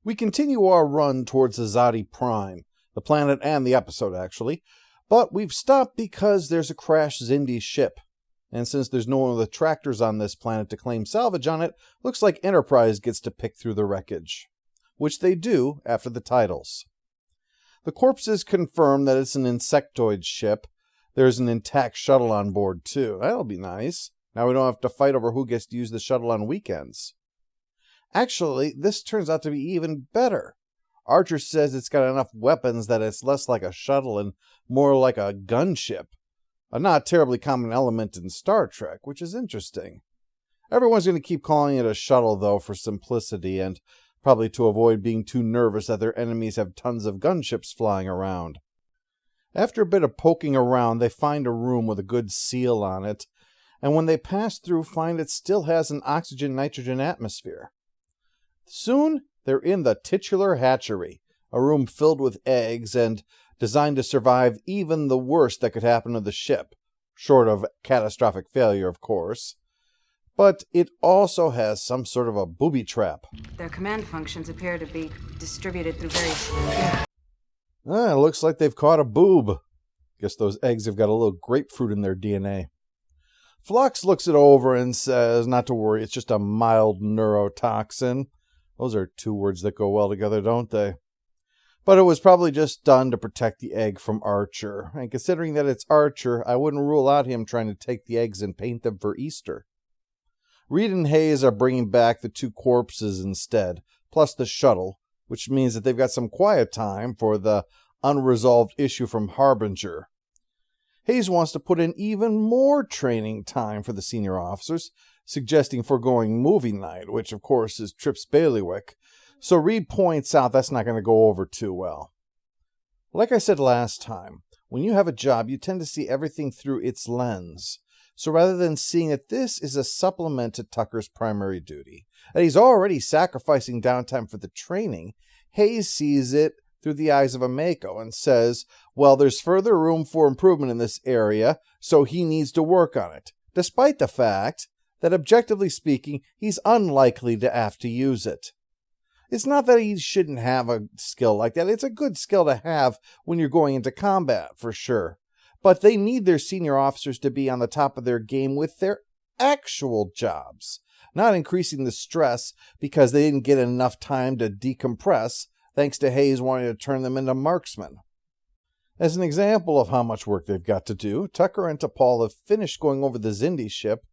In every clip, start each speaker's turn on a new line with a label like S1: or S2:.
S1: We continue our run towards Azadi Prime, the planet and the episode actually, but we've stopped because there's a crashed Xindi ship. And since there's no one of the tractors on this planet to claim salvage on it, looks like Enterprise gets to pick through the wreckage. Which they do after the titles. The corpses confirm that it's an insectoid ship. There's an intact shuttle on board too. That'll be nice. Now we don't have to fight over who gets to use the shuttle on weekends. Actually, this turns out to be even better. Archer says it's got enough weapons that it's less like a shuttle and more like a gunship. A not terribly common element in Star Trek, which is interesting. Everyone's going to keep calling it a shuttle, though, for simplicity, and probably to avoid being too nervous that their enemies have tons of gunships flying around. After a bit of poking around, they find a room with a good seal on it, and when they pass through, find it still has an oxygen-nitrogen atmosphere. Soon, they're in the titular hatchery, a room filled with eggs and designed to survive even the worst that could happen to the ship, short of catastrophic failure, of course. But it also has some sort of a booby trap.
S2: Their command functions appear to be distributed through various...
S1: It looks like they've caught a boob. Guess those eggs have got a little grapefruit in their DNA. Phlox looks it over and says, not to worry, it's just a mild neurotoxin. Those are two words that go well together, don't they? But it was probably just done to protect the egg from Archer. And considering that it's Archer, I wouldn't rule out him trying to take the eggs and paint them for Easter. Reed and Hayes are bringing back the two corpses instead, plus the shuttle, which means that they've got some quiet time for the unresolved issue from Harbinger. Hayes wants to put in even more training time for the senior officers, suggesting foregoing movie night, which of course is Trip's bailiwick. So Reed points out that's not going to go over too well. Like I said last time, when you have a job, you tend to see everything through its lens. So rather than seeing that this is a supplement to Tucker's primary duty, that he's already sacrificing downtime for the training, Hayes sees it through the eyes of a Mako and says, well, there's further room for improvement in this area, so he needs to work on it, despite the fact that, objectively speaking, he's unlikely to have to use it. It's not that he shouldn't have a skill like that. It's a good skill to have when you're going into combat, for sure. But they need their senior officers to be on the top of their game with their actual jobs, not increasing the stress because they didn't get enough time to decompress, thanks to Hayes wanting to turn them into marksmen. As an example of how much work they've got to do, Tucker and T'Pol have finished going over the Xindi ship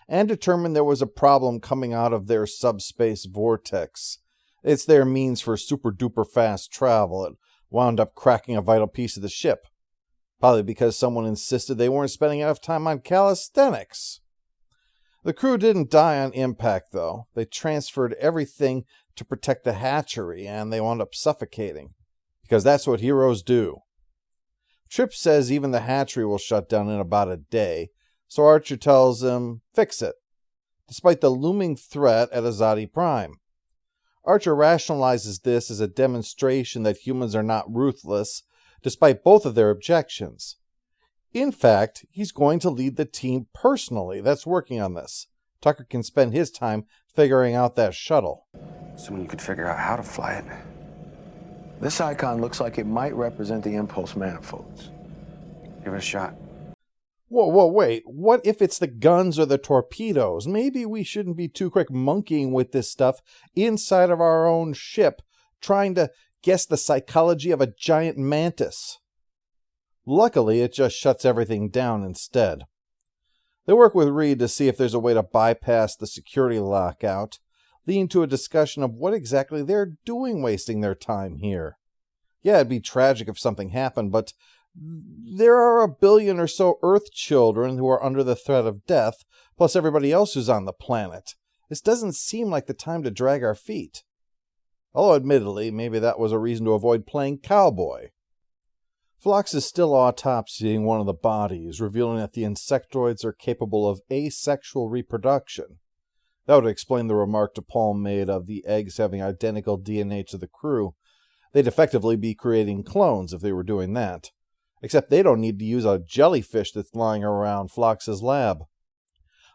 S1: and determined there was a problem coming out of their subspace vortex. It's their means for super-duper fast travel. It wound up cracking a vital piece of the ship. Probably because someone insisted they weren't spending enough time on calisthenics. The crew didn't die on impact, though. They transferred everything to protect the hatchery, and they wound up suffocating. Because that's what heroes do. Trip says even the hatchery will shut down in about a day, so Archer tells him, fix it, despite the looming threat at Azadi Prime. Archer rationalizes this as a demonstration that humans are not ruthless, despite both of their objections. In fact, he's going to lead the team personally that's working on this. Tucker can spend his time figuring out that shuttle.
S3: Assuming you could figure out how to fly it. This icon looks like it might represent the impulse manifolds. Give it a shot.
S1: Whoa, wait. What if it's the guns or the torpedoes? Maybe we shouldn't be too quick monkeying with this stuff inside of our own ship, trying to guess the psychology of a giant mantis. Luckily, it just shuts everything down instead. They work with Reed to see if there's a way to bypass the security lockout, leading to a discussion of what exactly they're doing wasting their time here. Yeah, it'd be tragic if something happened, but there are 1 billion or so Earth children who are under the threat of death, plus everybody else who's on the planet. This doesn't seem like the time to drag our feet. Although admittedly, maybe that was a reason to avoid playing cowboy. Phlox is still autopsying one of the bodies, revealing that the insectoids are capable of asexual reproduction. That would explain the remark T'Pol made of the eggs having identical DNA to the crew. They'd effectively be creating clones if they were doing that. Except they don't need to use a jellyfish that's lying around Phlox's lab.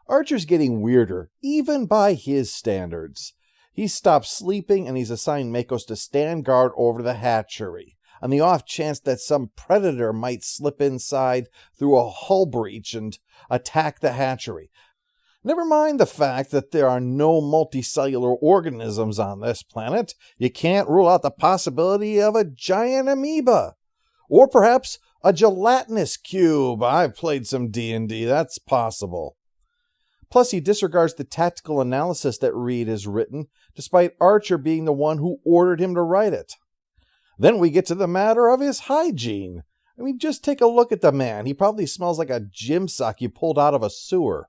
S1: Archer's getting weirder, even by his standards. He stops sleeping and he's assigned Makos to stand guard over the hatchery, on the off chance that some predator might slip inside through a hull breach and attack the hatchery. Never mind the fact that there are no multicellular organisms on this planet. You can't rule out the possibility of a giant amoeba. Or perhaps a gelatinous cube. I've played some D&D. That's possible. Plus, he disregards the tactical analysis that Reed has written, despite Archer being the one who ordered him to write it. Then we get to the matter of his hygiene. I mean, just take a look at the man. He probably smells like a gym sock you pulled out of a sewer.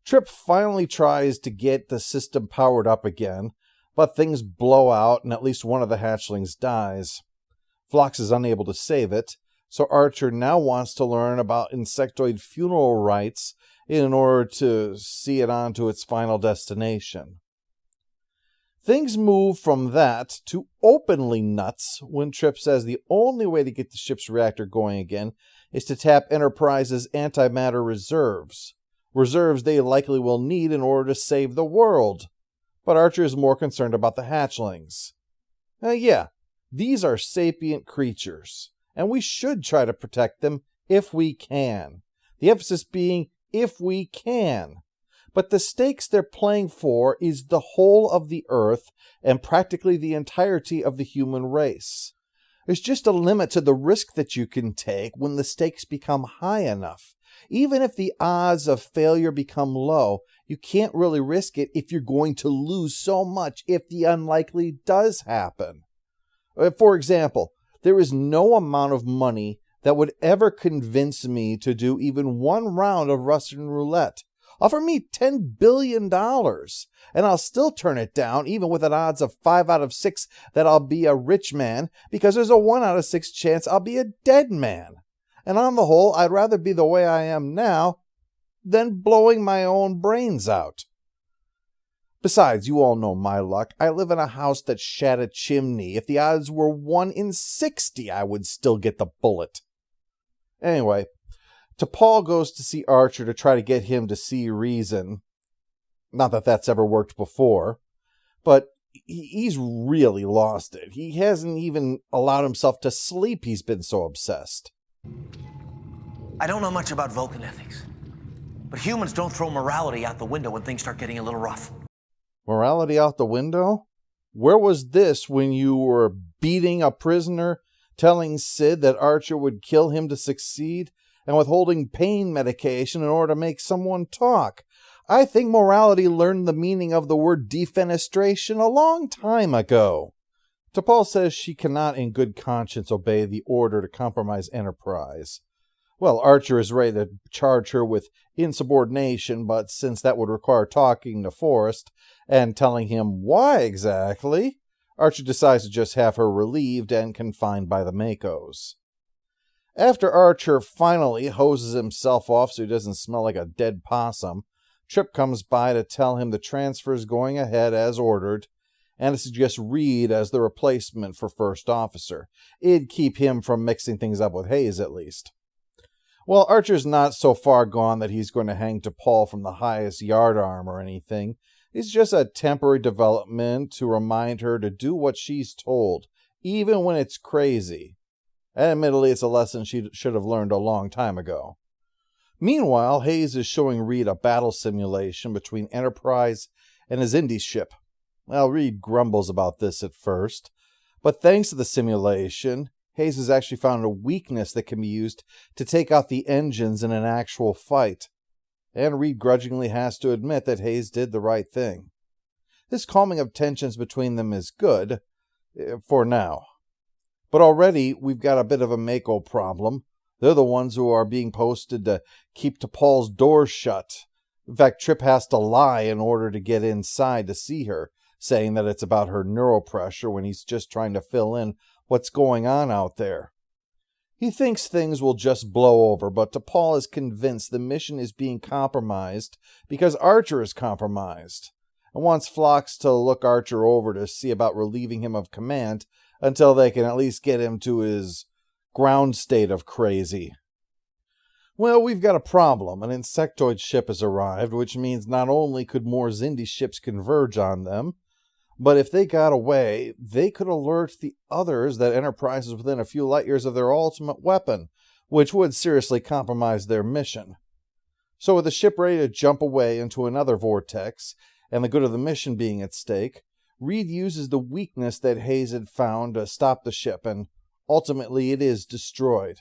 S1: Trip finally tries to get the system powered up again, but things blow out and at least one of the hatchlings dies. Phlox is unable to save it, so Archer now wants to learn about insectoid funeral rites in order to see it on to its final destination. Things move from that to openly nuts when Trip says the only way to get the ship's reactor going again is to tap Enterprise's antimatter reserves. Reserves they likely will need in order to save the world. But Archer is more concerned about the hatchlings. Yeah, these are sapient creatures, and we should try to protect them if we can. The emphasis being if we can. But the stakes they're playing for is the whole of the Earth and practically the entirety of the human race. There's just a limit to the risk that you can take when the stakes become high enough. Even if the odds of failure become low, you can't really risk it if you're going to lose so much if the unlikely does happen. For example, there is no amount of money that would ever convince me to do even one round of Russian roulette. Offer me $10 billion, and I'll still turn it down, even with an odds of 5 out of 6 that I'll be a rich man, because there's a 1 out of 6 chance I'll be a dead man. And on the whole, I'd rather be the way I am now than blowing my own brains out. Besides, you all know my luck. I live in a house that shat a chimney. If the odds were 1 in 60, I would still get the bullet. Anyway, T'Pol goes to see Archer to try to get him to see reason. Not that that's ever worked before, but he's really lost it. He hasn't even allowed himself to sleep. He's been so obsessed.
S4: I don't know much about Vulcan ethics, but humans don't throw morality out the window when things start getting a little rough.
S1: Morality out the window? Where was this when you were beating a prisoner, telling Sid that Archer would kill him to succeed, and withholding pain medication in order to make someone talk? I think morality learned the meaning of the word defenestration a long time ago. T'Pol says she cannot in good conscience obey the order to compromise Enterprise. Well, Archer is ready to charge her with insubordination, but since that would require talking to Forrest and telling him why exactly, Archer decides to just have her relieved and confined by the Makos. After Archer finally hoses himself off so he doesn't smell like a dead possum, Trip comes by to tell him the transfer is going ahead as ordered, and to suggest Reed as the replacement for First Officer. It'd keep him from mixing things up with Hayes, at least. Well, Archer's not so far gone that he's going to hang T'Pol from the highest yardarm or anything. It's just a temporary development to remind her to do what she's told, even when it's crazy. Admittedly, it's a lesson she should have learned a long time ago. Meanwhile, Hayes is showing Reed a battle simulation between Enterprise and his Indie ship. Well, Reed grumbles about this at first, but thanks to the simulation, Hayes has actually found a weakness that can be used to take out the engines in an actual fight. And Reed grudgingly has to admit that Hayes did the right thing. This calming of tensions between them is good, for now. But already, we've got a bit of a Mako problem. They're the ones who are being posted to keep T'Pol's doors shut. In fact, Trip has to lie in order to get inside to see her, saying that it's about her neuropressure when he's just trying to fill in what's going on out there. He thinks things will just blow over, but T'Pol is convinced the mission is being compromised because Archer is compromised, and wants Phlox to look Archer over to see about relieving him of command until they can at least get him to his ground state of crazy. Well, we've got a problem. An insectoid ship has arrived, which means not only could more Xindi ships converge on them, But if they got away, they could alert the others that Enterprise is within a few light years of their ultimate weapon, which would seriously compromise their mission. So with the ship ready to jump away into another vortex, and the good of the mission being at stake, Reed uses the weakness that Hayes had found to stop the ship, and ultimately it is destroyed.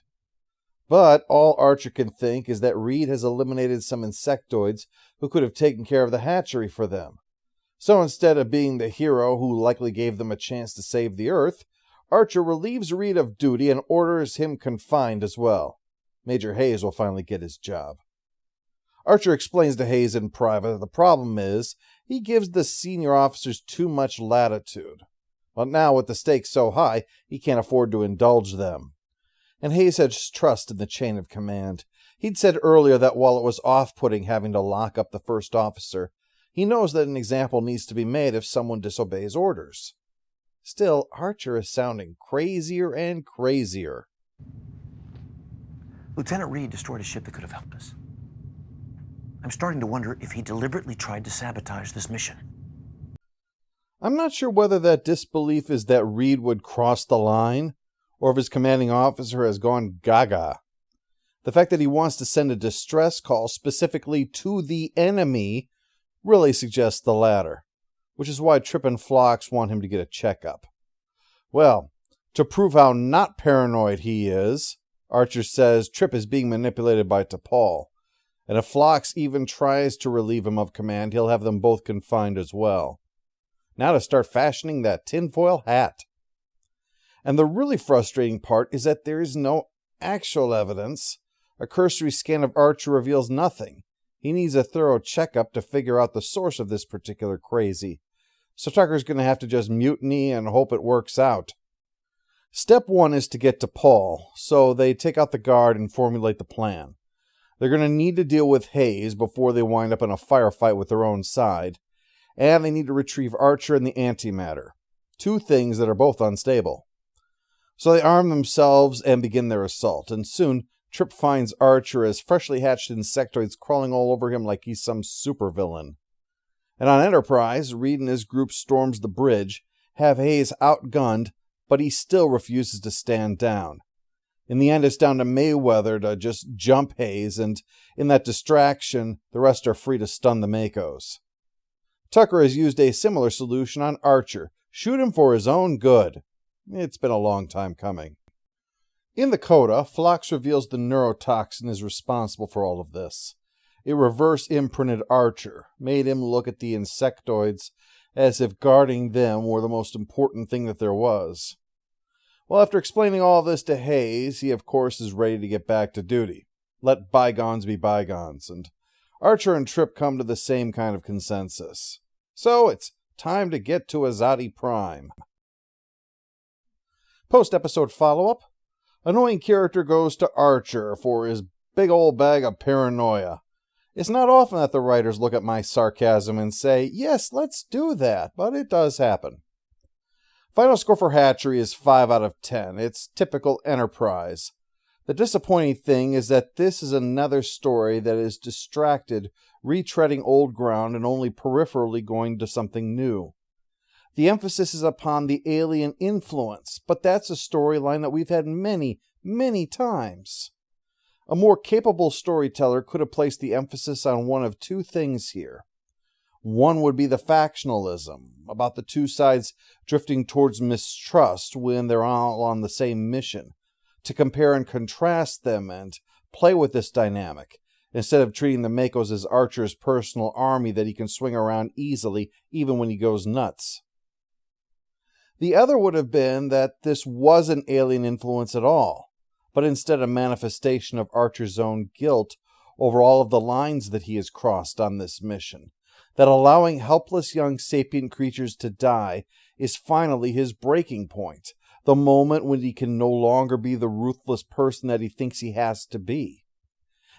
S1: But all Archer can think is that Reed has eliminated some insectoids who could have taken care of the hatchery for them. So instead of being the hero who likely gave them a chance to save the Earth, Archer relieves Reed of duty and orders him confined as well. Major Hayes will finally get his job. Archer explains to Hayes in private that the problem is he gives the senior officers too much latitude. But now with the stakes so high, he can't afford to indulge them. And Hayes has trust in the chain of command. He'd said earlier that while it was off-putting having to lock up the first officer, he knows that an example needs to be made if someone disobeys orders. Still, Archer is sounding crazier and crazier.
S4: Lieutenant Reed destroyed a ship that could have helped us. I'm starting to wonder if he deliberately tried to sabotage this mission.
S1: I'm not sure whether that disbelief is that Reed would cross the line, or if his commanding officer has gone gaga. The fact that he wants to send a distress call specifically to the enemy really suggests the latter, which is why Trip and Phlox want him to get a checkup. Well, to prove how not paranoid he is, Archer says Trip is being manipulated by T'Pol, and if Phlox even tries to relieve him of command, he'll have them both confined as well. Now to start fashioning that tinfoil hat. And the really frustrating part is that there is no actual evidence. A cursory scan of Archer reveals nothing. He needs a thorough checkup to figure out the source of this particular crazy. So Tucker's going to have to just mutiny and hope it works out. Step one is to get to Paul, so they take out the guard and formulate the plan. They're going to need to deal with Hayes before they wind up in a firefight with their own side, and they need to retrieve Archer and the antimatter, two things that are both unstable. So they arm themselves and begin their assault, and soon Trip finds Archer as freshly hatched insectoids crawling all over him like he's some supervillain. And on Enterprise, Reed and his group storms the bridge, have Hayes outgunned, but he still refuses to stand down. In the end, it's down to Mayweather to just jump Hayes, and in that distraction, the rest are free to stun the Makos. Tucker has used a similar solution on Archer. Shoot him for his own good. It's been a long time coming. In the coda, Phlox reveals the neurotoxin is responsible for all of this. It reverse-imprinted Archer, made him look at the insectoids as if guarding them were the most important thing that there was. Well, after explaining all of this to Hayes, he of course is ready to get back to duty. Let bygones be bygones, and Archer and Trip come to the same kind of consensus. So it's time to get to Azati Prime. Post-episode follow-up. Annoying character goes to Archer for his big old bag of paranoia. It's not often that the writers look at my sarcasm and say, yes, let's do that, but it does happen. Final score for Hatchery is 5 out of 10. It's typical Enterprise. The disappointing thing is that this is another story that is distracted, retreading old ground and only peripherally going to something new. The emphasis is upon the alien influence, but that's a storyline that we've had many, many times. A more capable storyteller could have placed the emphasis on one of two things here. One would be the factionalism, about the two sides drifting towards mistrust when they're all on the same mission, to compare and contrast them and play with this dynamic, instead of treating the Makos as Archer's personal army that he can swing around easily even when he goes nuts. The other would have been that this wasn't alien influence at all, but instead a manifestation of Archer's own guilt over all of the lines that he has crossed on this mission, that allowing helpless young sapient creatures to die is finally his breaking point, the moment when he can no longer be the ruthless person that he thinks he has to be.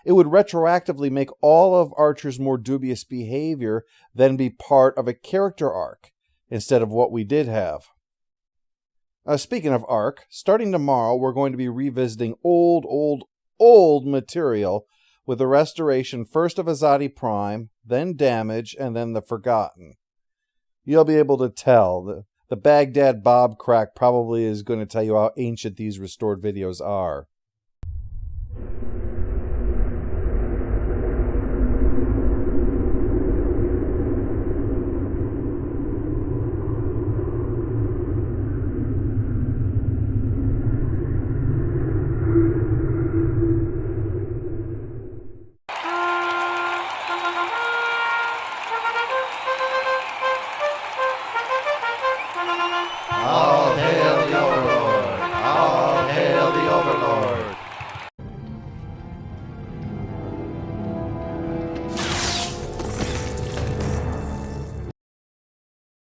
S1: It would retroactively make all of Archer's more dubious behavior then be part of a character arc, instead of what we did have. Speaking of arc, starting tomorrow we're going to be revisiting old material with the restoration first of Azati Prime, then Damage, and then The Forgotten. you'll be able to tell. The Baghdad Bob crack probably is going to tell you how ancient these restored videos are.